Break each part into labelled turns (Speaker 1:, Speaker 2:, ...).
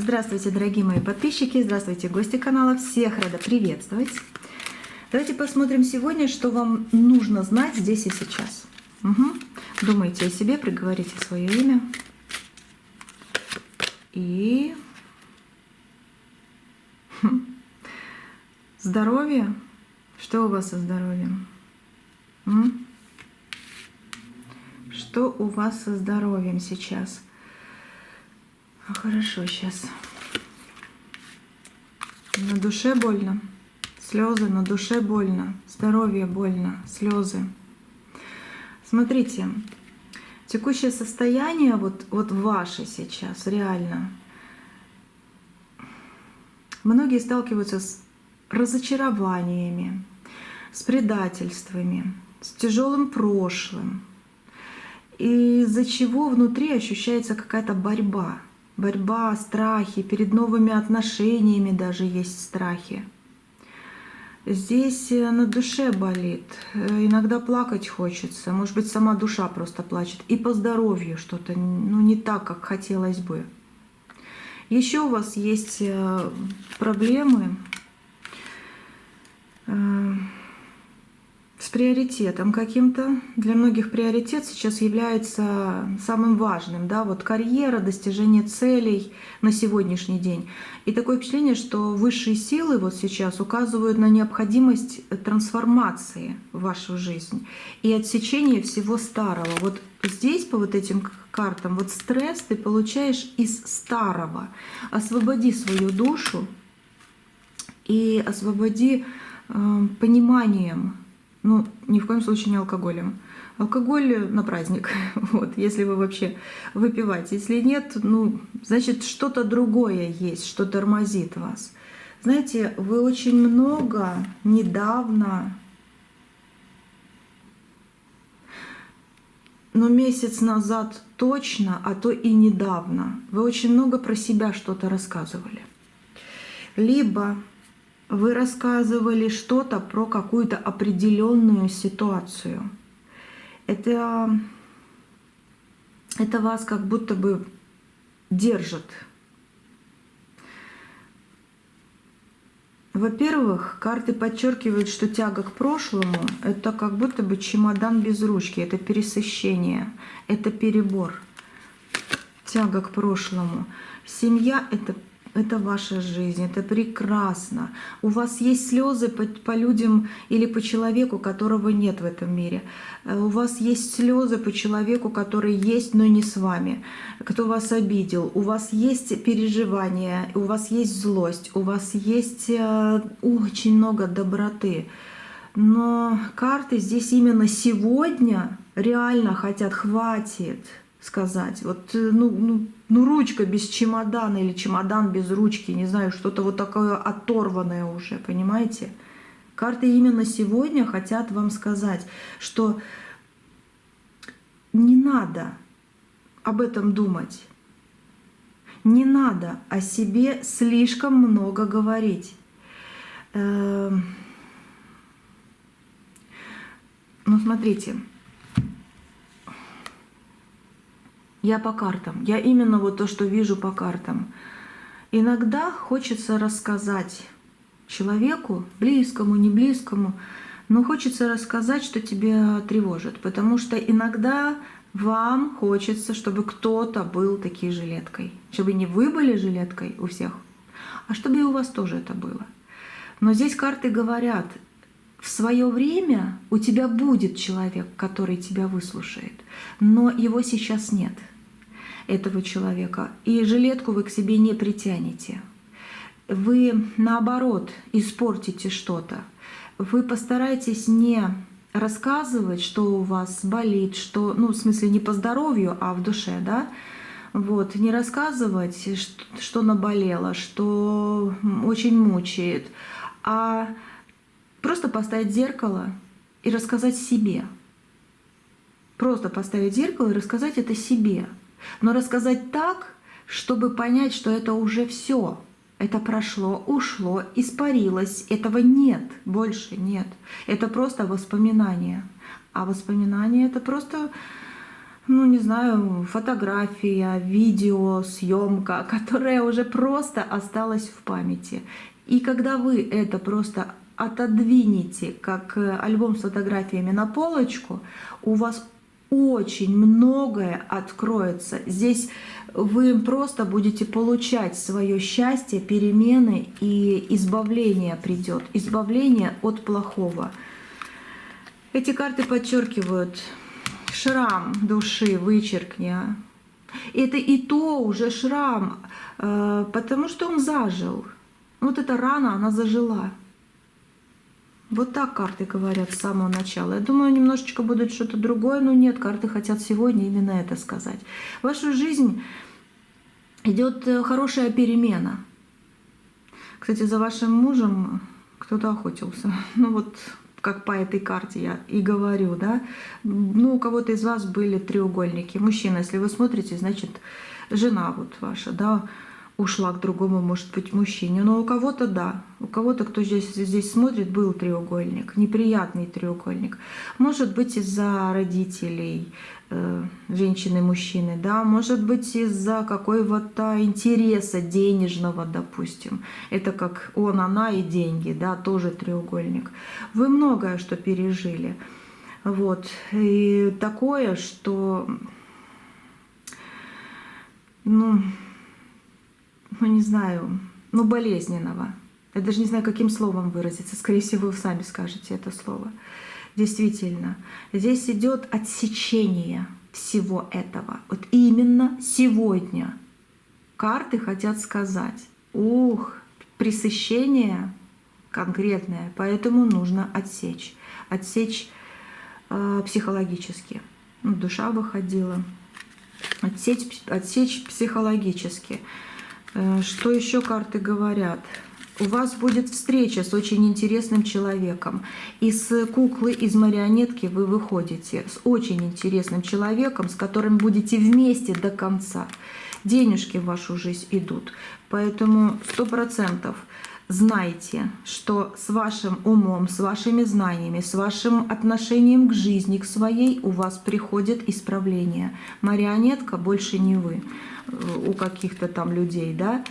Speaker 1: Здравствуйте, дорогие мои подписчики, здравствуйте, гости канала, всех рада приветствовать. Давайте посмотрим сегодня, что вам нужно знать здесь и сейчас. Думайте о себе, проговорите свое имя. И здоровье. Что у вас со здоровьем? Что у вас со здоровьем сейчас? Хорошо, сейчас. На душе больно, слезы, на душе больно, здоровье больно, слезы. Смотрите, текущее состояние, вот ваше сейчас, реально. Многие сталкиваются с разочарованиями, с предательствами, с тяжелым прошлым, из-за чего внутри ощущается какая-то борьба. Борьба, страхи, перед новыми отношениями даже есть страхи. Здесь на душе болит, иногда плакать хочется, может быть, сама душа просто плачет. И по здоровью что-то не так, как хотелось бы. Еще у вас есть проблемы с приоритетом каким-то. Для многих приоритет сейчас является самым важным. Да? Вот карьера, достижение целей на сегодняшний день. И такое впечатление, что высшие силы вот сейчас указывают на необходимость трансформации в вашу жизнь и отсечения всего старого. Вот здесь по вот этим картам вот стресс ты получаешь из старого. Освободи свою душу и освободи пониманием. Ни в коем случае не алкоголем. Алкоголь на праздник, вот, если вы вообще выпиваете. Если нет, значит, что-то другое есть, что тормозит вас. Знаете, вы очень много недавно, месяц назад точно, а то и недавно, вы очень много про себя что-то рассказывали. Либо вы рассказывали что-то про какую-то определенную ситуацию. Это вас как будто бы держит. Во-первых, карты подчеркивают, что тяга к прошлому — это как будто бы чемодан без ручки, это пересыщение, это перебор. Тяга к прошлому. Семья — это ваша жизнь, это прекрасно. У вас есть слезы по людям или по человеку, которого нет в этом мире. У вас есть слезы по человеку, который есть, но не с вами, кто вас обидел. У вас есть переживания, у вас есть злость, у вас есть очень много доброты. Но карты здесь именно сегодня реально хотят, хватит сказать. Вот, ручка без чемодана или чемодан без ручки, не знаю, что-то вот такое оторванное уже, понимаете? Карты именно сегодня хотят вам сказать, что не надо об этом думать. Не надо о себе слишком много говорить. Смотрите. Я по картам. Я именно вот то, что вижу по картам. Иногда хочется рассказать человеку, близкому, не близкому, но хочется рассказать, что тебя тревожит. Потому что иногда вам хочется, чтобы кто-то был такой жилеткой. Чтобы не вы были жилеткой у всех, а чтобы и у вас тоже это было. Но здесь карты говорят, в свое время у тебя будет человек, который тебя выслушает, но его сейчас нет, этого человека. И жилетку вы к себе не притянете. Вы, наоборот, испортите что-то. Вы постараетесь не рассказывать, что у вас болит, что, в смысле не по здоровью, а в душе, да? Вот, не рассказывать, что наболело, что очень мучает, а просто поставить зеркало и рассказать себе. Просто поставить зеркало и рассказать это себе. Но рассказать так, чтобы понять, что это уже все. Это прошло, ушло, испарилось. Этого нет, больше нет. Это просто воспоминания. А воспоминания — это просто ну не знаю, фотография, видео, съемка, которая уже просто осталась в памяти. И когда вы это просто отодвинете, как альбом с фотографиями на полочку, у вас очень многое откроется. Здесь вы просто будете получать свое счастье, перемены, и избавление придет, избавление от плохого. Эти карты подчеркивают шрам души, вычеркни. Это и то уже шрам, потому что он зажил. Вот эта рана, она зажила. Вот так карты говорят с самого начала. Я думаю, немножечко будет что-то другое, но нет, карты хотят сегодня именно это сказать. В вашу жизнь идет хорошая перемена. Кстати, за вашим мужем кто-то охотился. Ну вот, как по этой карте я и говорю, да. Ну, у кого-то из вас были треугольники. Мужчина, если вы смотрите, значит, жена вот ваша, да, ушла к другому, может быть, мужчине. Но у кого-то да. У кого-то, кто здесь смотрит, был треугольник. Неприятный треугольник. Может быть, из-за родителей женщины, мужчины, да. Может быть, из-за какого-то интереса денежного, допустим. Это как он, она и деньги, да, тоже треугольник. Вы многое что пережили. Вот. И такое, что... ну не знаю, болезненного. Я даже не знаю, каким словом выразиться. Скорее всего, вы сами скажете это слово. Действительно, здесь идет отсечение всего этого. Вот именно сегодня карты хотят сказать: ух, пресыщение конкретное, поэтому нужно отсечь. Отсечь психологически. Душа выходила. Отсечь психологически. Что еще карты говорят? У вас будет встреча с очень интересным человеком. Из куклы, из марионетки вы выходите с очень интересным человеком, с которым будете вместе до конца. Денежки в вашу жизнь идут. Поэтому 100% знайте, что с вашим умом, с вашими знаниями, с вашим отношением к жизни, к своей, у вас приходит исправление. Марионетка больше не вы у каких-то там людей, да.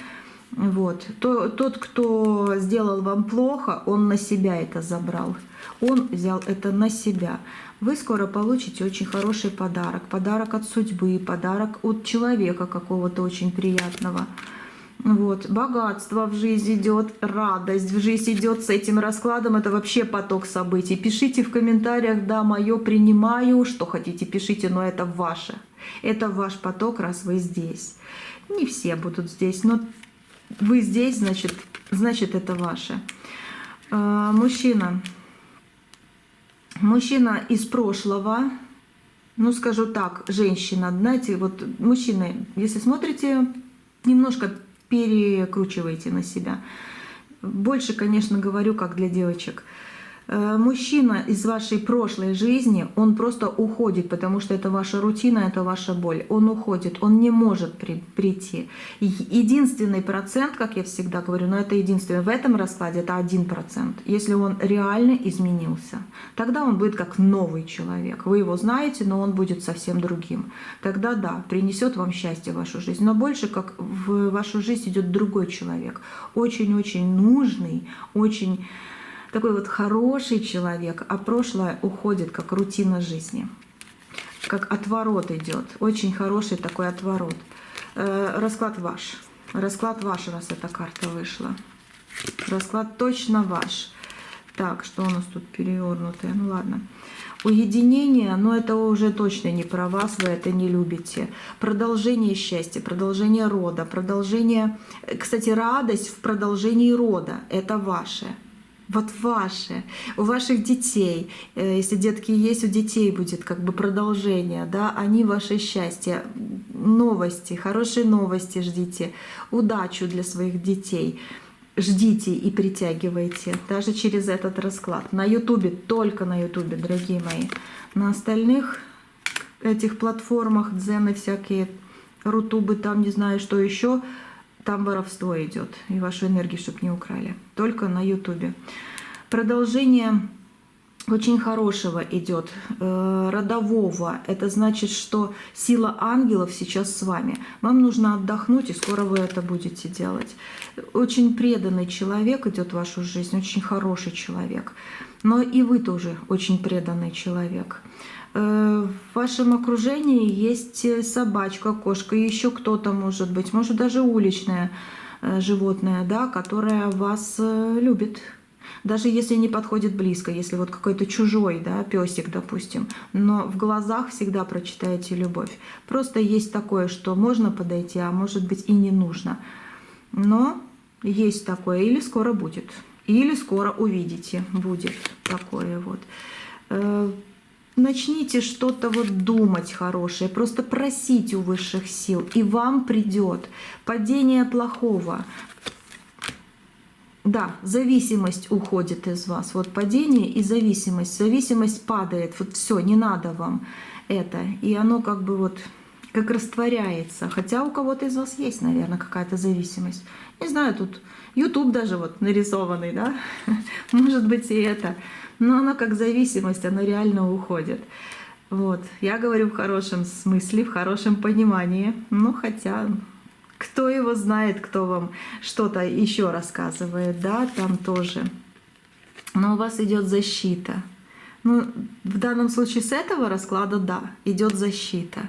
Speaker 1: Вот. Тот, кто сделал вам плохо, он на себя это забрал. Он взял это на себя. Вы скоро получите очень хороший подарок. Подарок от судьбы, подарок от человека какого-то очень приятного. Вот. Богатство в жизнь идет, радость в жизнь идет с этим раскладом. Это вообще поток событий. Пишите в комментариях: да, мое принимаю, что хотите пишите, но это ваше. Это ваш поток, раз вы здесь. Не все будут здесь, но вы здесь, значит это ваше. Мужчина из прошлого, ну скажу так, женщина, знаете, вот мужчины, если смотрите, немножко перекручивайте на себя. Больше, конечно, говорю как для девочек. Мужчина из вашей прошлой жизни, он просто уходит, потому что это ваша рутина, это ваша боль. Он уходит, он не может прийти. Единственный процент, как я всегда говорю, но это единственное, в этом раскладе это 1%. Если он реально изменился, тогда он будет как новый человек. Вы его знаете, но он будет совсем другим. Тогда да, принесет вам счастье в вашу жизнь. Но больше как в вашу жизнь идет другой человек. Очень-очень нужный, очень... такой вот хороший человек, а прошлое уходит как рутина жизни. Как отворот идет. Очень хороший такой отворот. Расклад ваш. Расклад ваш, раз эта карта вышла. Расклад точно ваш. Так, что у нас тут перевернутое? Ну ладно. Уединение, но это уже точно не про вас, вы это не любите. Продолжение счастья, продолжение рода, продолжение... Кстати, радость в продолжении рода – это ваше. Вот ваше, у ваших детей, если детки есть, у детей будет как бы продолжение, да, они ваше счастье, новости, хорошие новости ждите, удачу для своих детей ждите и притягивайте, даже через этот расклад. На Ютубе, только на Ютубе, дорогие мои. На остальных этих платформах, дзены всякие, рутубы, там не знаю, что еще, там воровство идет, и вашу энергию, чтобы не украли. Только на Ютубе. Продолжение очень хорошего идет, родового. Это значит, что сила ангелов сейчас с вами. Вам нужно отдохнуть, и скоро вы это будете делать. Очень преданный человек идет в вашу жизнь, очень хороший человек. Но и вы тоже очень преданный человек. В вашем окружении есть собачка, кошка, еще кто-то может быть, может даже уличное животное, да, которое вас любит. Даже если не подходит близко, если вот какой-то чужой, да, песик, допустим, но в глазах всегда прочитаете любовь. Просто есть такое, что можно подойти, а может быть и не нужно. Но есть такое, или скоро будет, или скоро увидите, будет такое вот. Начните что-то вот думать хорошее, просто просить у высших сил, и вам придет падение плохого. Да, зависимость уходит из вас. Вот падение и зависимость. Зависимость падает. Вот все, не надо вам это. И оно как бы вот как растворяется. Хотя у кого-то из вас есть, наверное, какая-то зависимость. Не знаю, тут YouTube даже вот нарисованный, да? Может быть и это. Но оно как зависимость, оно реально уходит. Вот. Я говорю в хорошем смысле, в хорошем понимании. Ну, хотя... Кто его знает, кто вам что-то еще рассказывает, да, там тоже. Но у вас идет защита. Ну, в данном случае с этого расклада, да, идет защита.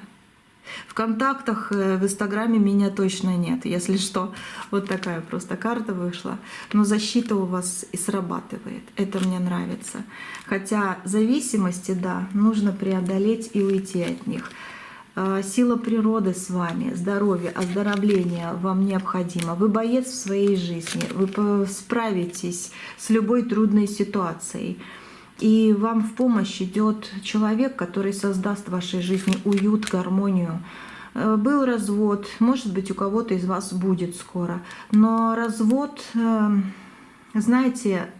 Speaker 1: В контактах в Инстаграме меня точно нет, если что. Вот такая просто карта вышла. Но защита у вас и срабатывает. Это мне нравится. Хотя зависимости, да, нужно преодолеть и уйти от них. Сила природы с вами, здоровье, оздоровление вам необходимо. Вы боец в своей жизни, вы справитесь с любой трудной ситуацией. И вам в помощь идет человек, который создаст в вашей жизни уют, гармонию. Был развод, может быть, у кого-то из вас будет скоро. Но развод, знаете,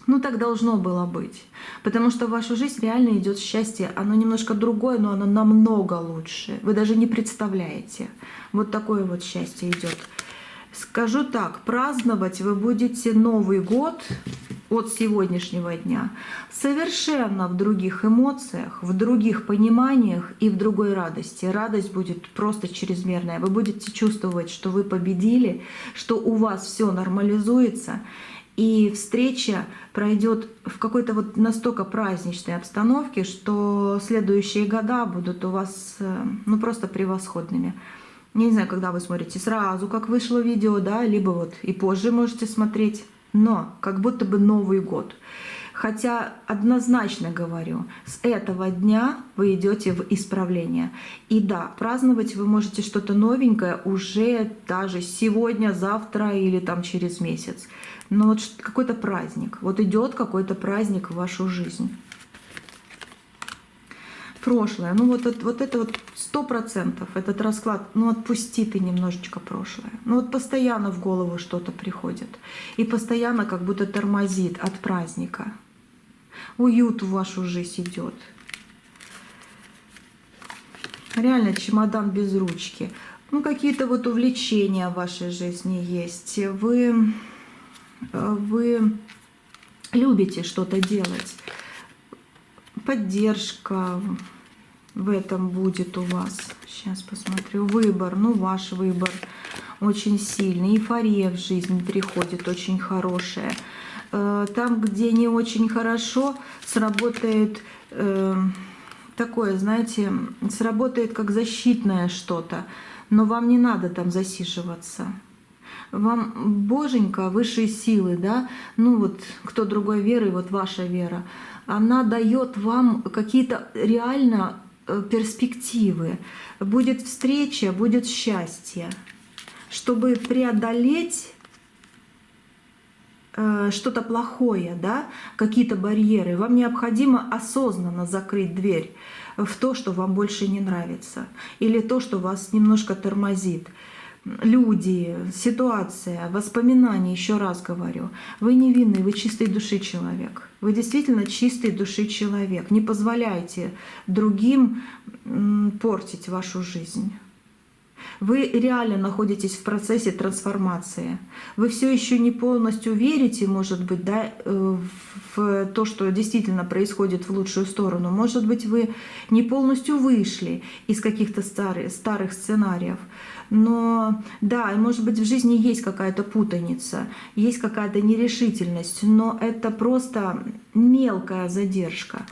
Speaker 1: ну, так должно было быть. Потому что в вашу жизнь реально идет счастье. Оно немножко другое, но оно намного лучше. Вы даже не представляете. Вот такое вот счастье идет. Скажу так, праздновать вы будете Новый год от сегодняшнего дня совершенно в других эмоциях, в других пониманиях и в другой радости. Радость будет просто чрезмерная. Вы будете чувствовать, что вы победили, что у вас все нормализуется. И встреча пройдет в какой-то вот настолько праздничной обстановке, что следующие года будут у вас ну просто превосходными. Я не знаю, когда вы смотрите, сразу как вышло видео, да, либо вот и позже можете смотреть, но как будто бы Новый год. Хотя однозначно говорю, с этого дня вы идете в исправление. И да, праздновать вы можете что-то новенькое уже даже сегодня, завтра или там через месяц. Но вот какой-то праздник, вот идет какой-то праздник в вашу жизнь. Прошлое, ну вот это вот 100%, этот расклад, ну отпусти ты немножечко прошлое. Ну вот постоянно в голову что-то приходит. И постоянно как будто тормозит от праздника. Уют в вашу жизнь идет. Реально чемодан без ручки. Ну какие-то вот увлечения в вашей жизни есть. Вы любите что-то делать. Поддержка в этом будет у вас. Сейчас посмотрю. Выбор, ну ваш выбор очень сильный. Эйфория в жизнь приходит очень хорошая. Там, где не очень хорошо, сработает такое, знаете, сработает как защитное что-то. Но вам не надо там засиживаться. Вам боженька, высшие силы, да, ну вот кто другой веры, вот ваша вера, она дает вам какие-то реально перспективы. Будет встреча, будет счастье. Чтобы преодолеть что-то плохое, да, какие-то барьеры, вам необходимо осознанно закрыть дверь в то, что вам больше не нравится, или то, что вас немножко тормозит. Люди, ситуация, воспоминания, еще раз говорю, вы невинный, вы чистой души человек. Вы действительно чистой души человек. Не позволяйте другим портить вашу жизнь. Вы реально находитесь в процессе трансформации. Вы все еще не полностью верите, может быть, да, в то, что действительно происходит в лучшую сторону. Может быть, вы не полностью вышли из каких-то старых сценариев. Но да, и может быть в жизни есть какая-то путаница, есть какая-то нерешительность, но это просто мелкая задержка.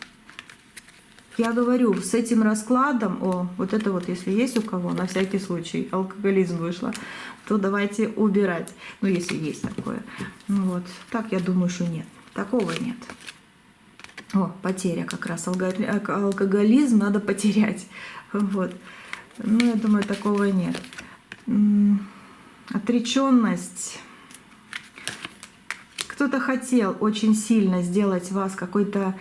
Speaker 1: Я говорю, с этим раскладом, вот это вот, если есть у кого, на всякий случай, алкоголизм вышло, то давайте убирать. Ну, если есть такое. Вот. Так, я думаю, что нет. Такого нет. Потеря как раз. Алкоголизм надо потерять. Вот. Ну, я думаю, такого нет. Отреченность. Кто-то хотел очень сильно сделать вас какой-то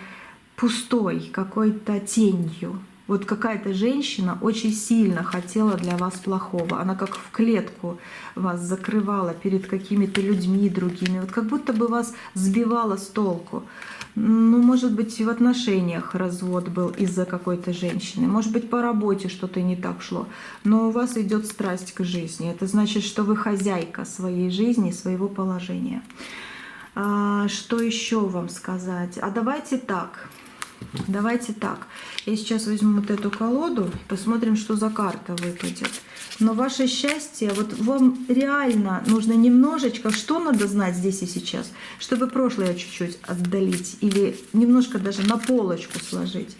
Speaker 1: пустой, какой-то тенью. Вот какая-то женщина очень сильно хотела для вас плохого. Она как в клетку вас закрывала перед какими-то людьми другими. Вот как будто бы вас сбивала с толку. Ну, может быть, в отношениях развод был из-за какой-то женщины. Может быть, по работе что-то не так шло. Но у вас идет страсть к жизни. Это значит, что вы хозяйка своей жизни, своего положения. Что еще вам сказать? Давайте так. Давайте так. Я сейчас возьму вот эту колоду и посмотрим, что за карта выпадет. Но ваше счастье, вот вам реально нужно немножечко, что надо знать здесь и сейчас, чтобы прошлое чуть-чуть отдалить или немножко даже на полочку сложить.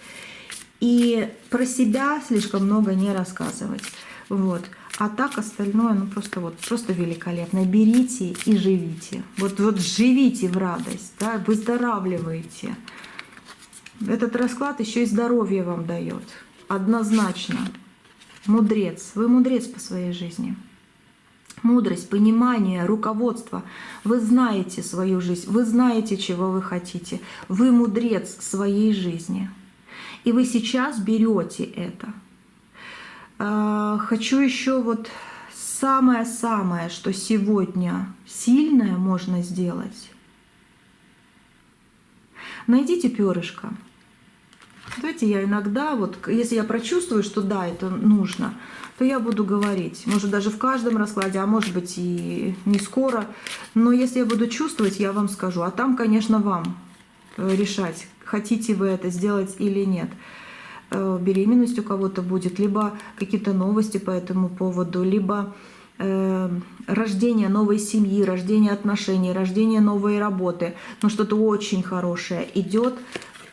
Speaker 1: И про себя слишком много не рассказывать. Вот. А так остальное, ну просто великолепно. Берите и живите. Вот живите в радость, да, выздоравливайте. Этот расклад еще и здоровье вам дает. Однозначно. Мудрец. Вы мудрец по своей жизни. Мудрость, понимание, руководство. Вы знаете свою жизнь. Вы знаете, чего вы хотите. Вы мудрец своей жизни. И вы сейчас берете это. Хочу еще вот самое-самое, что сегодня сильное можно сделать. Найдите перышко. Знаете, я иногда, вот, если я прочувствую, что да, это нужно, то я буду говорить. Может, даже в каждом раскладе, а может быть и не скоро. Но если я буду чувствовать, я вам скажу. А там, конечно, вам решать, хотите вы это сделать или нет. Беременность у кого-то будет, либо какие-то новости по этому поводу, либо рождение новой семьи, рождение отношений, рождение новой работы. Но что-то очень хорошее идет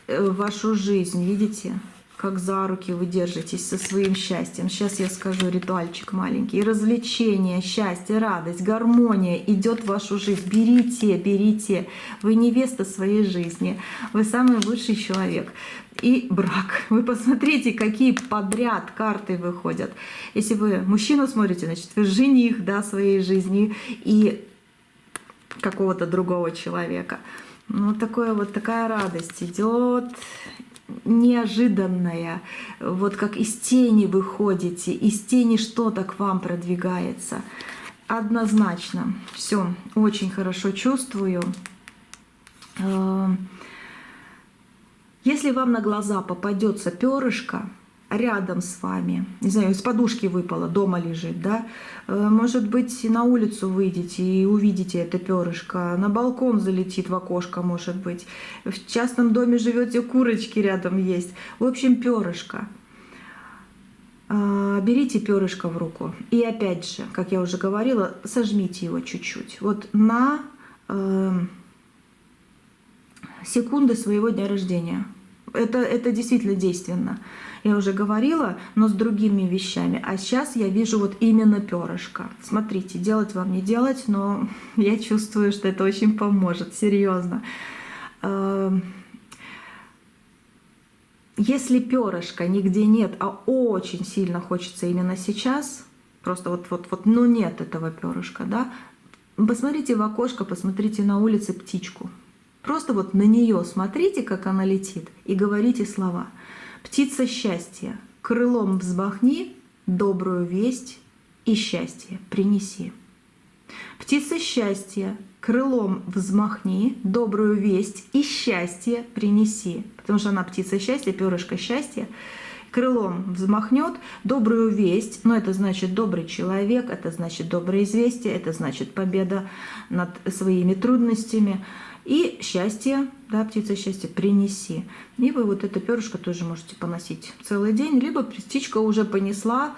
Speaker 1: в вашу жизнь. Видите, как за руки вы держитесь со своим счастьем. Сейчас я скажу ритуальчик маленький. Развлечение, счастье, радость, гармония идет в вашу жизнь. Берите, берите. Вы невеста своей жизни. Вы самый лучший человек. И брак. Вы посмотрите, какие подряд карты выходят. Если вы мужчину смотрите, значит, вы жених, да, своей жизни и какого-то другого человека. Ну, такая радость идет, неожиданная. Вот как из тени выходите, из тени что-то к вам продвигается. Однозначно. Все, очень хорошо чувствую. Если вам на глаза попадется перышко рядом с вами, не знаю, из подушки выпало, дома лежит, да, может быть, на улицу выйдете и увидите это перышко, на балкон залетит в окошко, может быть, в частном доме живете, курочки рядом есть, в общем, перышко. Берите перышко в руку и опять же, как я уже говорила, сожмите его чуть-чуть, вот на секунды своего дня рождения. Это действительно действенно. Я уже говорила, но с другими вещами. А сейчас я вижу вот именно перышко. Смотрите, делать вам не делать, но я чувствую, что это очень поможет, серьезно. Если перышка нигде нет, а очень сильно хочется именно сейчас, просто ну нет этого перышка, да, посмотрите в окошко, посмотрите на улице птичку. Просто вот на нее смотрите, как она летит, и говорите слова. «Птица счастья, крылом взмахни, добрую весть и счастье принеси». «Птица счастья, крылом взмахни, добрую весть и счастье принеси». Потому что она птица счастья, перышко счастья. крылом взмахнет, добрую весть, но это значит добрый человек, это значит доброе известие, это значит победа над своими трудностями. И счастье, да, птица счастья, принеси. И вы вот это перышко тоже можете поносить целый день, либо птичка уже понесла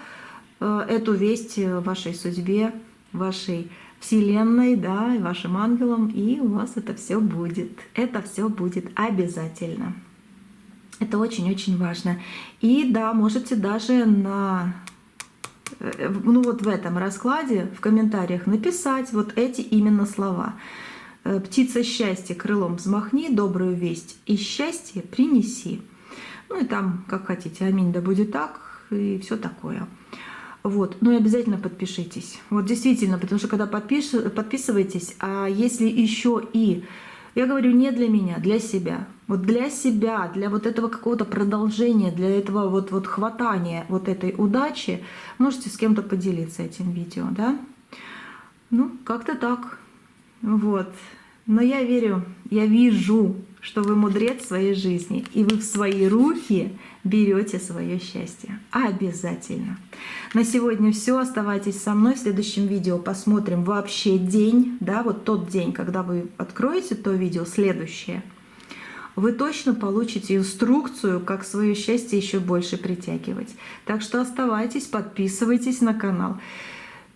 Speaker 1: эту весть вашей судьбе, вашей вселенной, да, и вашим ангелам, и у вас это все будет. Это все будет обязательно. Это очень-очень важно. И да, можете даже ну вот в этом раскладе в комментариях написать вот эти именно слова. Птица счастья, крылом взмахни, добрую весть и счастье принеси. Ну и там, как хотите, аминь, да будет так, и все такое. Вот, ну и обязательно подпишитесь. Вот действительно, потому что когда подписываетесь, а если еще и, я говорю, не для меня, для себя. Вот для себя, для вот этого какого-то продолжения, для этого вот хватания вот этой удачи, можете с кем-то поделиться этим видео, да? Ну, как-то так. Вот. Но я верю, я вижу, что вы мудрец своей жизни, и вы в свои руки берете свое счастье. Обязательно. На сегодня все. Оставайтесь со мной. В следующем видео посмотрим вообще день, да, вот тот день, когда вы откроете то видео, следующее. Вы точно получите инструкцию, как свое счастье еще больше притягивать. Так что оставайтесь, подписывайтесь на канал.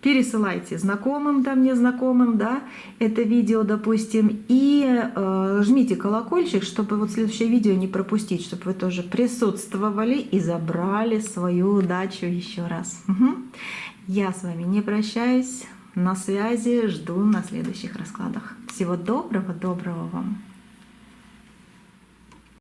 Speaker 1: Пересылайте знакомым, там незнакомым, да, это видео, допустим, и жмите колокольчик, чтобы вот следующее видео не пропустить, чтобы вы тоже присутствовали и забрали свою удачу еще раз. Я с вами не прощаюсь, на связи, жду на следующих раскладах. Всего доброго, доброго вам!